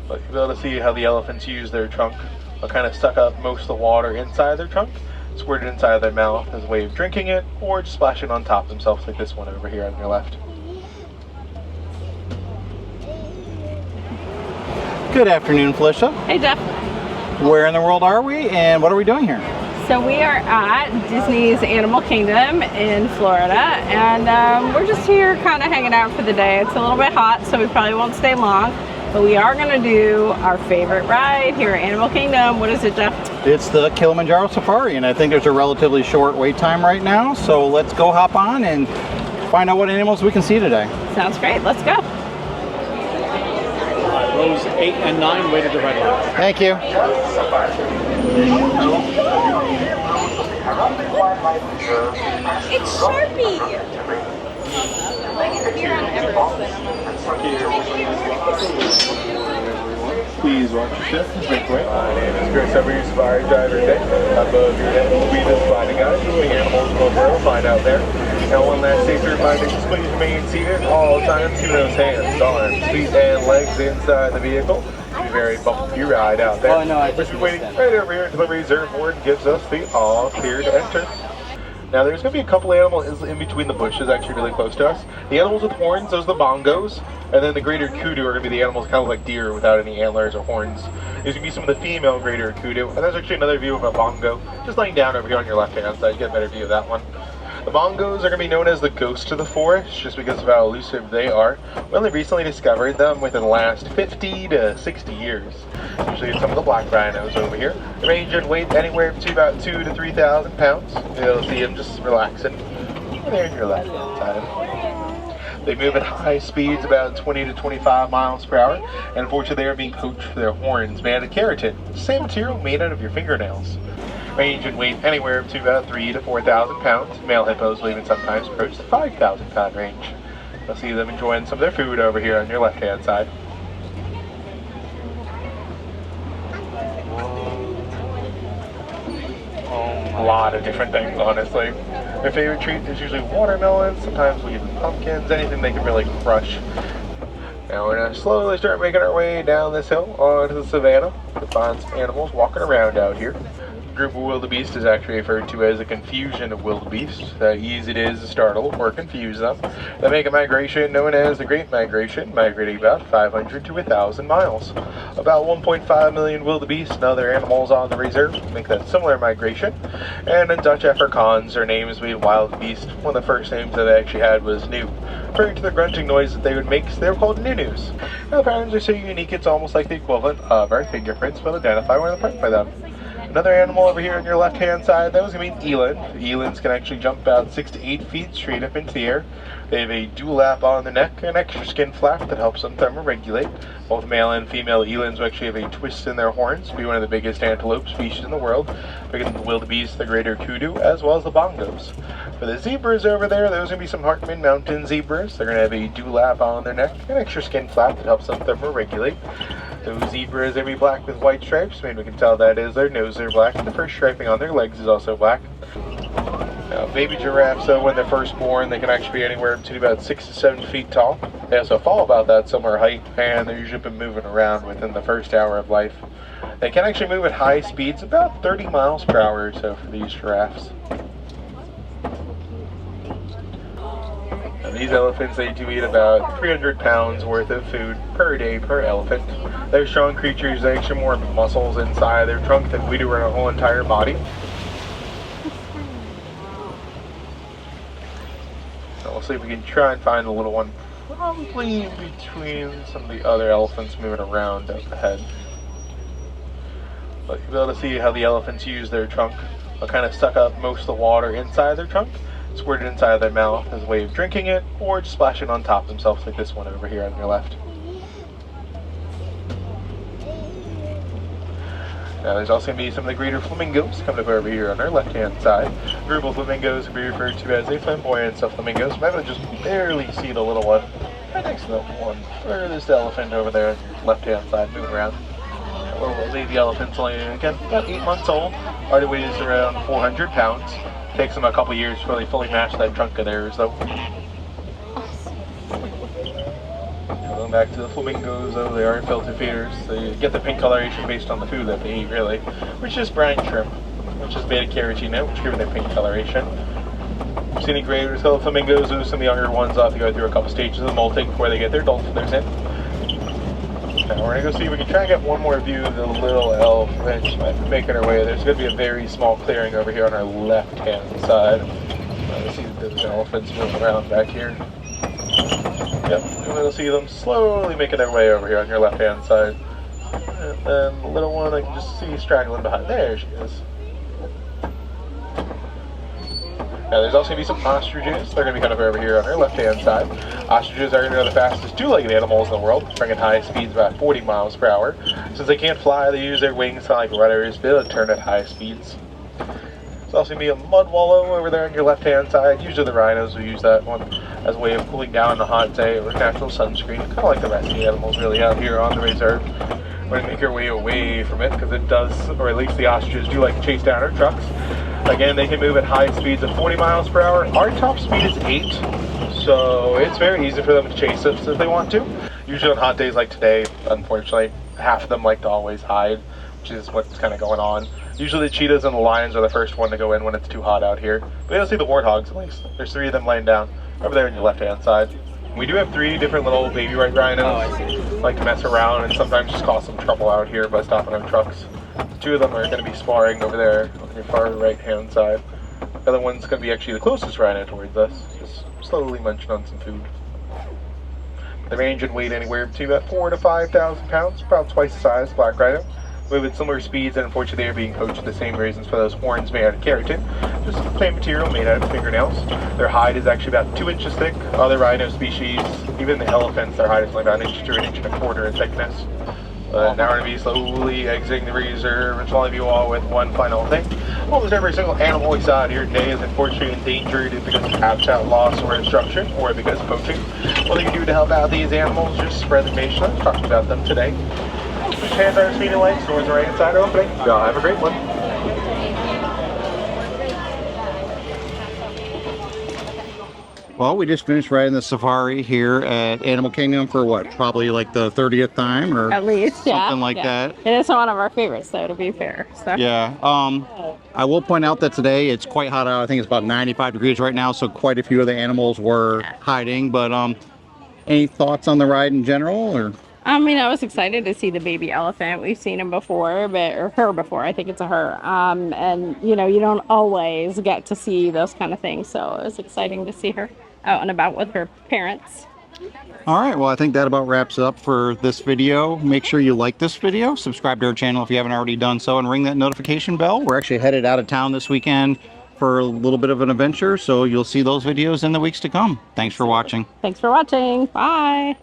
But you'll be able to see how the elephants use their trunk. They'll kind of suck up most of the water inside their trunk, squirt it inside their mouth as a way of drinking it, or just splash it on top themselves like this one over here on your left. Good afternoon, Felicia. Hey, Jeff. Where in the world are we, and what are we doing here? So we are at Disney's Animal Kingdom in Florida, and we're just here kind of hanging out for the day. It's a little bit hot, so we probably won't stay long, but we are going to do our favorite ride here at Animal Kingdom. What is it, Jeff? It's the Kilimanjaro Safari, and I think there's a relatively short wait time right now, so let's go hop on and find out what animals we can see today. Sounds great. Let's go. Rows 8 and 9 waited to right line. Thank you. It's Sharpie. Here on Everest. Please watch your shift. Make way. My name is Chris. I'm your safari driver today. Above your head will be the spotting guide. Moving animals will find out there. Now one last safety reminder, just please remain seated at all times. Keep those hands, arms, feet, and legs inside the vehicle. It's a very bumpy ride out there. Oh, no, I just We're waiting right over here until the reserve board gives us the all clear to enter. Now there's going to be a couple animals in between the bushes, actually really close to us. The animals with horns, those are the bongos, and then the greater kudu are going to be the animals kind of like deer without any antlers or horns. There's going to be some of the female greater kudu, and there's actually another view of a bongo, just laying down over here on your left-hand side. You get a better view of that one. The bongos are going to be known as the ghosts of the forest, just because of how elusive they are. We only recently discovered them within the last 50 to 60 years. Usually it's some of the black rhinos over here. They range in weight anywhere to about 2,000 to 3,000 pounds. You'll see them just relaxing over there on your left side. They move at high speeds, about 20 to 25 miles per hour, and unfortunately they are being poached for their horns made out of keratin, the same material made out of your fingernails. Range in weight anywhere to about 3,000 to 4,000 pounds. Male hippos will even sometimes approach the 5,000 pound range. You'll see them enjoying some of their food over here on your left hand side. A lot of different things, honestly. Their favorite treat is usually watermelons, sometimes we give them pumpkins, anything they can really crush. Now we're going to slowly start making our way down this hill onto the savannah to find some animals walking around out here. Group of wildebeest is actually referred to as a confusion of wildebeest. How easy it is to startle or confuse them. They make a migration known as the Great Migration, migrating about 500 to 1,000 miles. About 1.5 million wildebeest and other animals on the reserve make that similar migration. And in Dutch Afrikaans, their names mean wild beast. One of the first names that they actually had was Nu, referring to the grunting noise that they would make, so they were called nunus. Now, the patterns are so unique it's almost like the equivalent of our fingerprints, but identify where they're by them. Another animal over here on your left-hand side, that was going to be an eland. Elands can actually jump about 6 to 8 feet straight up into the air. They have a dewlap on the neck and an extra skin flap that helps them thermoregulate. Both male and female elands will actually have a twist in their horns to be one of the biggest antelope species in the world, bigger than the wildebeest, the greater kudu, as well as the bongos. For the zebras over there, those are going to be some Hartman Mountain zebras. They're going to have a dewlap on their neck and an extra skin flap that helps them thermoregulate. Those zebras, they'll be black with white stripes. I mean, we can tell that is their nose are black. The first striping on their legs is also black. Now, baby giraffes, though, when they're first born, they can actually be anywhere to about 6 to 7 feet tall. They also fall about that similar height, and they're usually been moving around within the first hour of life. They can actually move at high speeds, about 30 miles per hour or so for these giraffes. These elephants, they do eat about 300 pounds worth of food per day per elephant. They're strong creatures. They actually more muscles inside their trunk than we do in our whole entire body. So we'll see if we can try and find the little one probably in between some of the other elephants moving around up ahead. But you'll be able to see how the elephants use their trunk. They'll kind of suck up most of the water inside their trunk, squirt it inside their mouth as a way of drinking it, or just splash it on top themselves like this one over here on your left. Now there's also going to be some of the greater flamingos coming up over here on our left-hand side. A group of flamingos can be referred to as the flamboyance of flamingos. I'm able to just barely see the little one right next to the one furthest elephant over there on your left-hand side moving around. A little baby elephant's only, again, about 8 months old. Already weighs around 400 pounds. Takes them a couple years to really fully match that trunk of theirs, though. Going back to the flamingos, though, they are filter feeders. They get the pink coloration based on the food that they eat, really, which is brine shrimp, which is beta carotene, which gives their pink coloration. Scenic graders, the flamingos, some of the younger ones have to go through a couple stages of molting before they get their adult feathers in. Now we're going to go see if we can try and get one more view of the little elephant making her way. There's going to be a very small clearing over here on our left-hand side. See those elephants moving around back here. Yep, and we'll see them slowly making their way over here on your left-hand side. And then the little one I can just see straggling behind. There she is. Now there's also going to be some ostriches. They're going to be kind of over here on our left-hand side. Ostriches are going to be the fastest two-legged animals in the world, bringing high speeds about 40 miles per hour. Since they can't fly, they use their wings kind of like rudders to be able to turn at high speeds. There's also going to be a mud wallow over there on your left-hand side. Usually the rhinos will use that one as a way of cooling down on a hot day or natural sunscreen, kind of like the rest of the animals really out here on the reserve. We're going to make our way away from it because it does, or at least the ostriches do like to chase down our trucks. Again, they can move at high speeds of 40 miles per hour. Our top speed is 8, so it's very easy for them to chase us if they want to. Usually on hot days like today, unfortunately, half of them like to always hide, which is what's kind of going on. Usually the cheetahs and the lions are the first one to go in when it's too hot out here. But you'll see the warthogs at least. There's 3 of them laying down over there on your left-hand side. We do have 3 different little baby white rhinos. Like to mess around and sometimes just cause some trouble out here by stopping our trucks. 2 of them are going to be sparring over there on your far right-hand side. The other one's going to be actually the closest rhino towards us, just slowly munching on some food. They range in weight anywhere between about 4,000 to 5,000 pounds, about twice the size of black rhino. Move at similar speeds, and unfortunately they are being coached for the same reasons for those horns made out of keratin. Just plain material made out of fingernails. Their hide is actually about 2 inches thick. Other rhino species, even the elephants, their hide is only about 1 inch to 1.25 inches in thickness. Now we're going to be slowly exiting the reserve and shall leave you all with one final thing. Almost every single animal we saw out here today is unfortunately endangered because of habitat loss or destruction or because of poaching. What you can do to help out these animals, just spread the information. I've talked about them today. Switch hands on our speeding lights, doors are right inside opening. Y'all have a great one. Well, we just finished riding the safari here at Animal Kingdom for what, probably like the 30th time or At least, yeah. something like that. It is one of our favorites, though, to be fair. So. Yeah. I will point out that today it's quite hot out. I think it's about 95 degrees right now, so quite a few of the animals were hiding. But any thoughts on the ride in general, or? I mean, I was excited to see the baby elephant. We've seen him before, or her before. I think it's a her. And you know, you don't always get to see those kind of things, so it was exciting to see her out and about with her parents. All right, well, I think that about wraps up for this video. Make sure you like this video, subscribe to our channel if you haven't already done so, and ring that notification bell. We're actually headed out of town this weekend for a little bit of an adventure, so you'll see those videos in the weeks to come. Thanks for watching. Thanks for watching. Bye.